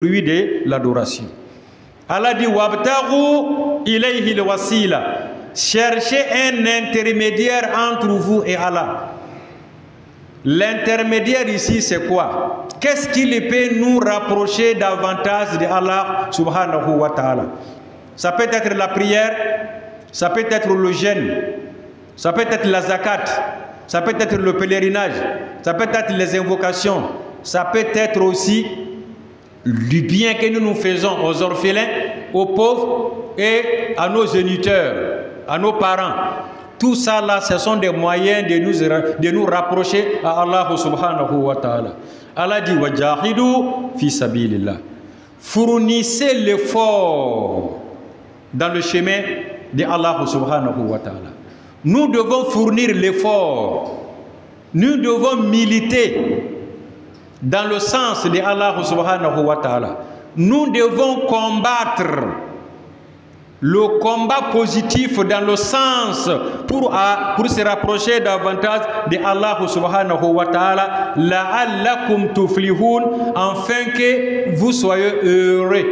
fruit de l'adoration. Allah dit wabtaghu ilayhi al-wasila. Cherchez un intermédiaire entre vous et Allah. L'intermédiaire ici, c'est quoi? Qu'est-ce qui peut nous rapprocher davantage de Allah subhanahu wa ta'ala? Ça peut être la prière, ça peut être le jeûne, ça peut être la zakat, ça peut être le pèlerinage, ça peut être les invocations, ça peut être aussi du bien que nous faisons aux orphelins, aux pauvres et à nos géniteurs, à nos parents. Tout ça là, ce sont des moyens de nous rapprocher à Allah subhanahu wa ta'ala. Allah dit wajahidu fi sabilillah. Fournissez l'effort dans le chemin de Allah subhanahu wa ta'ala. Nous devons fournir l'effort. Nous devons militer dans le sens de Allah subhanahu wa ta'ala. Nous devons combattre le combat positif dans le sens pour se rapprocher davantage de Allah subhanahu wa ta'ala, la'allakum tuflihun, afin que vous soyez heureux.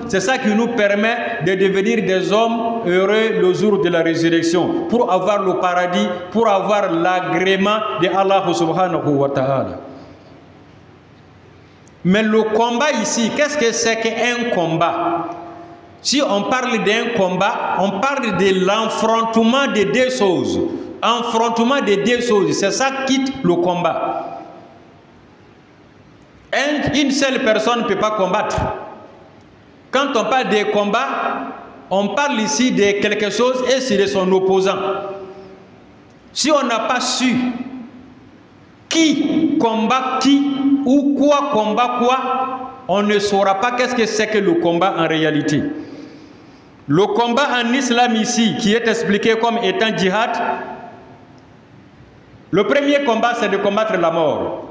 C'est ça qui nous permet de devenir des hommes heureux le jour de la résurrection, pour avoir le paradis, pour avoir l'agrément de Allah subhanahu wa ta'ala. Mais le combat ici, qu'est-ce que c'est qu'un combat? Si on parle d'un combat, on parle de l'affrontement de deux choses. Affrontement de deux choses, c'est ça qui quitte le combat. Une seule personne ne peut pas combattre. Quand on parle de combat, on parle ici de quelque chose et c'est de son opposant. Si on n'a pas su qui combat qui ou quoi combat quoi, on ne saura pas qu'est-ce que c'est que le combat en réalité. Le combat en islam ici, qui est expliqué comme étant djihad, le premier combat c'est de combattre la mort.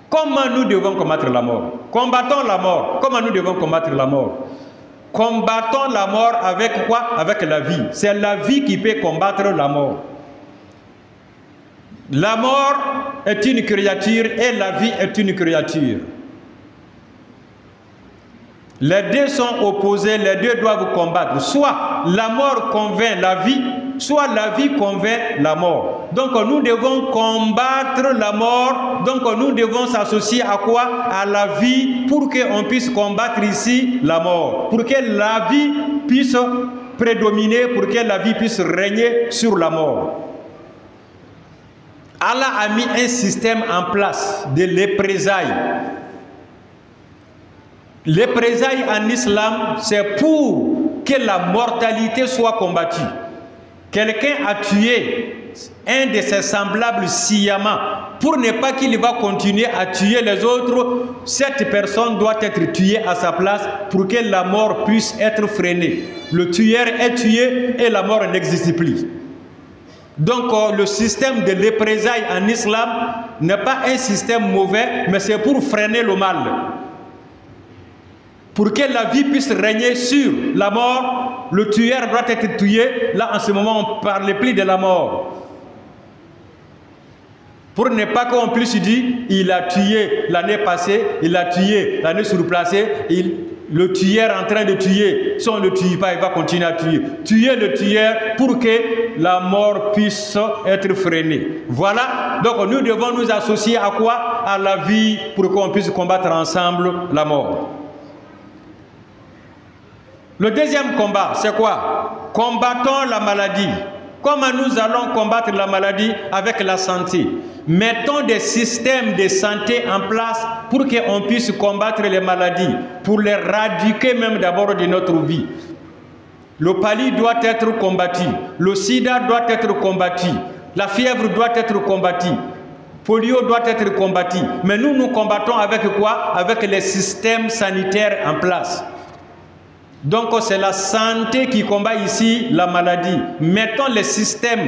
Comment nous devons combattre la mort? Combattons la mort. Comment nous devons combattre la mort? Combattons la mort avec quoi? Avec la vie. C'est la vie qui peut combattre la mort. La mort est une créature et la vie est une créature. Les deux sont opposés, les deux doivent combattre. Soit la mort convainc la vie, soit la vie convainc la mort. Donc nous devons combattre la mort. Donc nous devons s'associer à quoi? À la vie, pour qu'on puisse combattre ici la mort. Pour que la vie puisse prédominer, pour que la vie puisse régner sur la mort. Allah a mis un système en place de représailles. Les représailles en islam, c'est pour que la mortalité soit combattue. Quelqu'un a tué un de ses semblables sciemment. Pour ne pas qu'il va continuer à tuer les autres, cette personne doit être tuée à sa place pour que la mort puisse être freinée. Le tueur est tué et la mort n'existe plus. Donc le système de représailles en islam n'est pas un système mauvais, mais c'est pour freiner le mal. Pour que la vie puisse régner sur la mort, le tueur doit être tué. Là, en ce moment, on ne parle plus de la mort. Pour ne pas qu'on puisse dire, il a tué l'année passée, il a tué l'année surpassée, le tueur en train de tuer. Si on ne le tue pas, il va continuer à tuer. Tuer le tueur pour que la mort puisse être freinée. Voilà. Donc, nous devons nous associer à quoi? À la vie, pour qu'on puisse combattre ensemble la mort. Le deuxième combat, c'est quoi? Combattons la maladie. Comment nous allons combattre la maladie? Avec la santé. Mettons des systèmes de santé en place pour qu'on puisse combattre les maladies, pour les éradiquer même d'abord de notre vie. Le palu doit être combattu, le sida doit être combattu, la fièvre doit être combattue, polio doit être combattu. Mais nous combattons avec quoi? Avec les systèmes sanitaires en place. Donc c'est la santé qui combat ici la maladie. Mettons les systèmes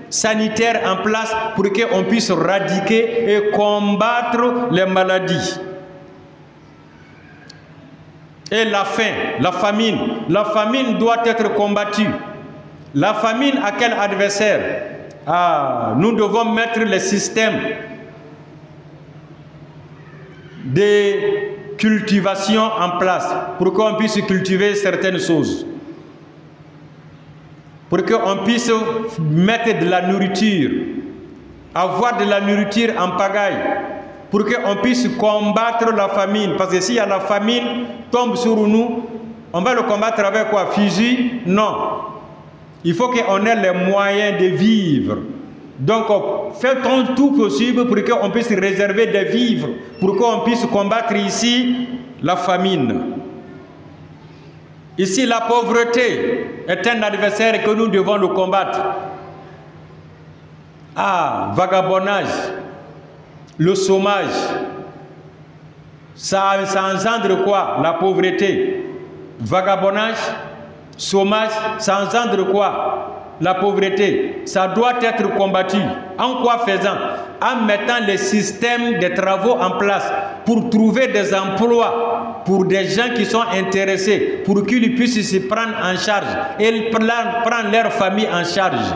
sanitaires en place pour qu'on puisse éradiquer et combattre les maladies. Et la faim, la famine doit être combattue. La famine à quel adversaire? Nous devons mettre les systèmes des cultivations en place pour qu'on puisse cultiver certaines choses, pour qu'on puisse mettre de la nourriture, avoir de la nourriture en pagaille, pour qu'on puisse combattre la famine. Parce que si la famine tombe sur nous, on va le combattre avec quoi? Fusil? Non. Il faut qu'on ait les moyens de vivre. Donc, faisons tout possible pour qu'on puisse réserver des vivres, pour qu'on puisse combattre ici la famine. Ici, la pauvreté est un adversaire que nous devons le combattre. Ah, vagabondage, le chômage, ça engendre quoi? La pauvreté. Vagabondage, chômage, ça engendre quoi? La pauvreté. Ça doit être combattu. En quoi faisant? En mettant les systèmes de travaux en place pour trouver des emplois pour des gens qui sont intéressés, pour qu'ils puissent se prendre en charge et prendre leur famille en charge,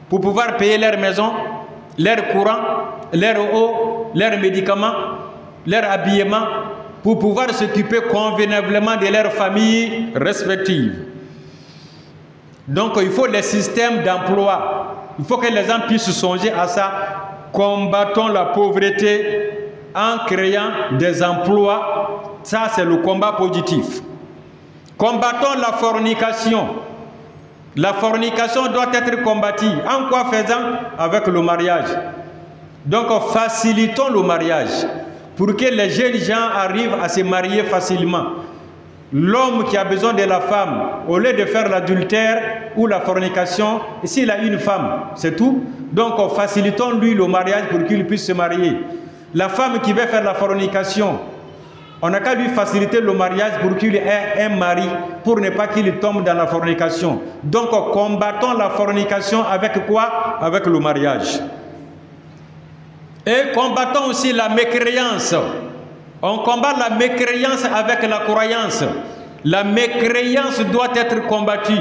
pour pouvoir payer leur maison, leur courant, leur eau, leurs médicaments, leur habillement, pour pouvoir s'occuper convenablement de leurs familles respectives. Donc il faut les systèmes d'emploi. Il faut que les gens puissent songer à ça. Combattons la pauvreté en créant des emplois. Ça, c'est le combat positif. Combattons la fornication. La fornication doit être combattue. En quoi faisant? Avec le mariage. Donc facilitons le mariage pour que les jeunes gens arrivent à se marier facilement. L'homme qui a besoin de la femme, au lieu de faire l'adultère ou la fornication, s'il a une femme, c'est tout. Donc facilitons-lui le mariage pour qu'il puisse se marier. La femme qui veut faire la fornication, on n'a qu'à lui faciliter le mariage pour qu'il ait un mari, pour ne pas qu'il tombe dans la fornication. Donc combattons la fornication avec quoi? Avec le mariage. Et combattons aussi la mécréance. On combat la mécréance avec la croyance. La mécréance doit être combattue.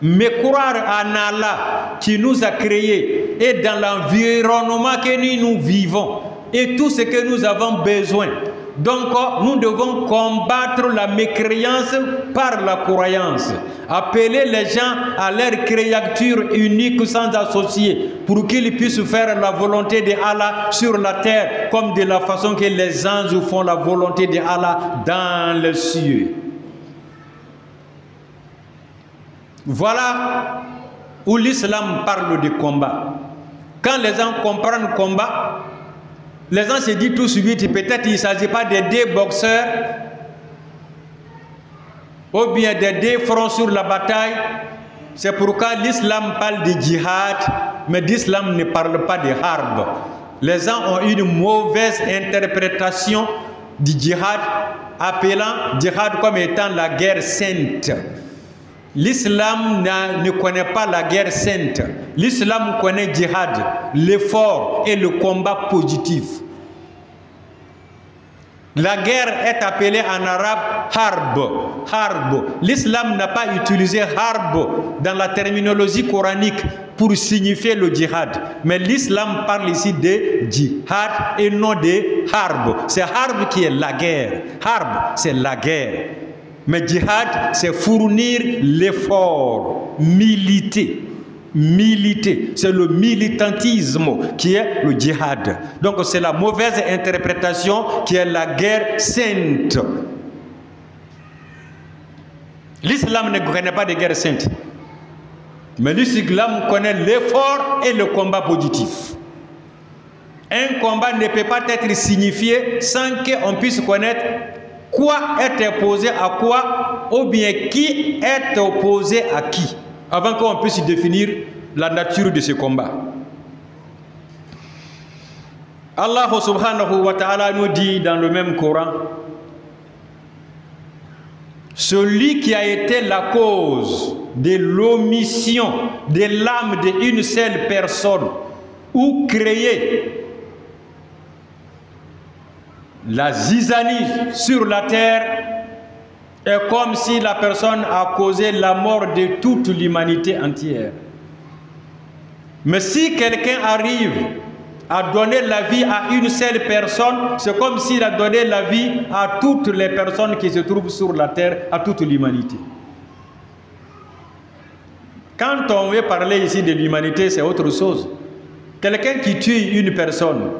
Mais croire en Allah qui nous a créés et dans l'environnement que nous vivons et tout ce que nous avons besoin. Donc nous devons combattre la mécréance par la croyance. Appeler les gens à leur créature unique sans associer pour qu'ils puissent faire la volonté de Allah sur la terre comme de la façon que les anges font la volonté de Allah dans les cieux. Voilà où l'islam parle de combat. Quand les gens comprennent le combat, les gens se disent tout de suite, peut-être il ne s'agit pas de deux boxeurs ou bien de deux fronts sur la bataille. C'est pourquoi l'islam parle de djihad, mais l'islam ne parle pas de harb. Les gens ont une mauvaise interprétation du djihad, appelant djihad comme étant la guerre sainte. L'islam ne connaît pas la guerre sainte. L'islam connaît djihad, l'effort et le combat positif. La guerre est appelée en arabe harb. Harb. L'islam n'a pas utilisé harb dans la terminologie coranique pour signifier le djihad. Mais l'islam parle ici de djihad et non de harb. C'est harb qui est la guerre. Harb, c'est la guerre. Mais djihad, c'est fournir l'effort, militer. Militer, c'est le militantisme qui est le djihad. Donc c'est la mauvaise interprétation qui est la guerre sainte. L'islam ne connaît pas de guerre sainte. Mais l'islam connaît l'effort et le combat positif. Un combat ne peut pas être signifié sans qu'on puisse connaître quoi est opposé à quoi, ou bien qui est opposé à qui, avant qu'on puisse définir la nature de ce combat. Allah subhanahu wa ta'ala nous dit dans le même Coran, celui qui a été la cause de l'omission de l'âme d'une seule personne ou créé la zizanie sur la terre est comme si la personne a causé la mort de toute l'humanité entière. Mais si quelqu'un arrive a donné la vie à une seule personne, c'est comme s'il a donné la vie à toutes les personnes qui se trouvent sur la terre, à toute l'humanité. Quand on veut parler ici de l'humanité, c'est autre chose. Quelqu'un qui tue une personne,